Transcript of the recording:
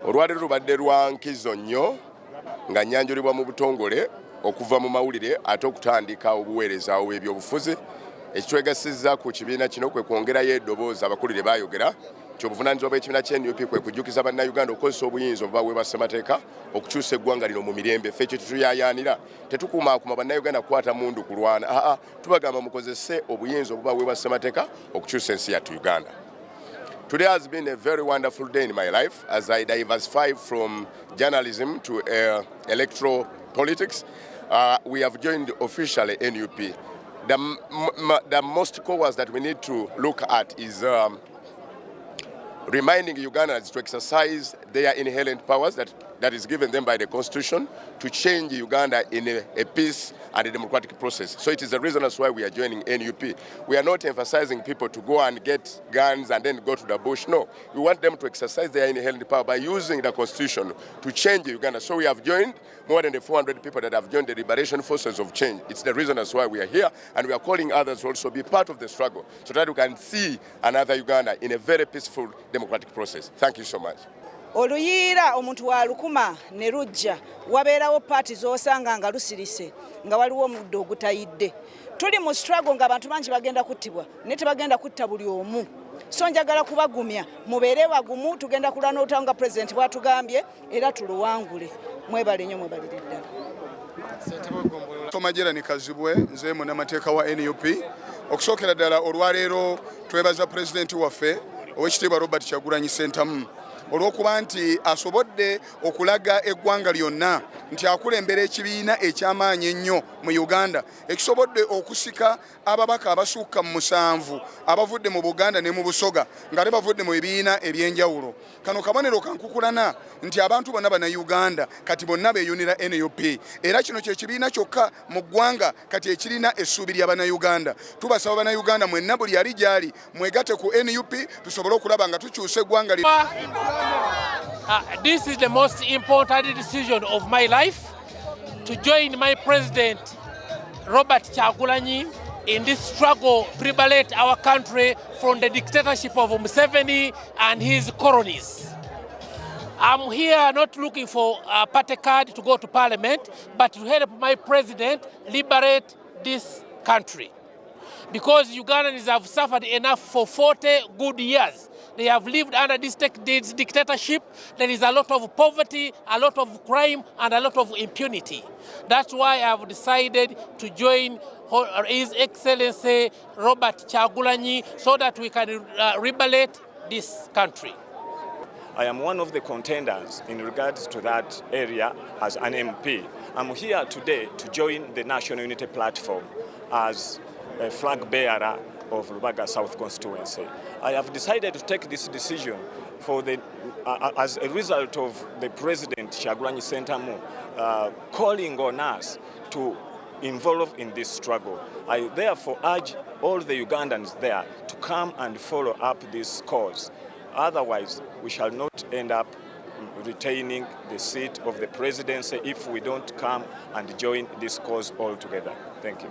Olwaleero lubadde lwa nkizo nnyo nga nnyanjulibwa mu butongole okuva mu mawulire ate okutandika obuweereza obw'ebyobufuzi. Ekitwegasizza ku kibiina kino kwe kwongerayo eddoboozi abakulire baayogera nti obuvunaanyizibwa bw'ekibiina ky'NUP kwe kujjukiza bannayuganda okukozesa obuyinza obubaweebwa ssemateeka okukyusa eggwanga lino mu mirembe. Ffe ekyo tetuyayaanira, tetukuumaakuma bannayuganda kukwata mundu kulwana, tubagamba mukozese obuyinza obubaweebwa ssemateeka okukyusa ensi yattu Uganda. Today has been a very wonderful day in my life as I diversify from journalism to electoral politics. We have joined officially NUP. The most cause that we need to look at is reminding Ugandans to exercise their inherent powers that is given them by the Constitution to change Uganda in a peace and a democratic process. So it is the reason that's why we are joining NUP. We are not emphasizing people to go and get guns and then go to the bush. No, we want them to exercise their inherent power by using the Constitution to change Uganda. So we have joined more than the 400 people that have joined the Liberation Forces of Change. It's the reason that's why we are here, and we are calling others to also be part of the struggle so that we can see another Uganda in a very peaceful democratic process. Thank you so much. Oluyiira omuntu wa lukuma ne lujja wabeerawo paati z'osanga nga lusirise nga waliwo omuddo ogutayidde. Tuli mu struggle ng'abantu bangi bagenda kuttibwa ne tebagenda kutta buli omu. So njagala kubagumya mubeere wagumu, tugenda kulwana otanga President bw'atugambye era tuluwangule. Mwebale nnyo, mwebalire ddala. Tomajera ni Kazibwe, nze munnamateeka wa NUP. Okusookera ddala olwaleero twebaza President waffe Oweekitiibwa Robert Kyagulanyi Ssentamu olw'okuba nti asobodde okulaga eggwanga lyonna nti akulembera ekibiina eky'amaanyi ennyo mu Uganda ekisobodde okusika ababaka abasukka mu 7 abavudde mu Buganda ne mu Busoga nga bavudde mu bibiina eby'enjawulo. Kano kabonero kankukulana nti abantu bonna bana Uganda kati bonna beeyunira NUP era kino kye kibiina kyokka mu ggwanga kati ekirina essuubi ly'Abannayuganda. Tubasaba Bannayuganda mwenna buli ali gyali mwegatte ku NUP tusobole okulaba nga tukyusa eggwanga lino. This is the most important decision of my life, to join my president Robert Kyagulanyi in this struggle to liberate our country from the dictatorship of Museveni and his cronies. I'm here not looking for a party card to go to Parliament, but to help my president liberate this country. Because Ugandans have suffered enough for 40 good years. They have lived under this dictatorship. There is a lot of poverty, a lot of crime, and a lot of impunity. That's why I have decided to join His Excellency Robert Kyagulanyi so that we can liberate this country. I am one of the contenders in regards to that area as an MP. I'm here today to join the National Unity Platform as a flag bearer of Rubaga South constituency. I have decided to take this decision as a result of the President Kyagulanyi Ssentamu calling on us to involve in this struggle. I therefore urge all the Ugandans there to come and follow up this cause. Otherwise, we shall not end up retaining the seat of the presidency if we don't come and join this cause altogether. Thank you.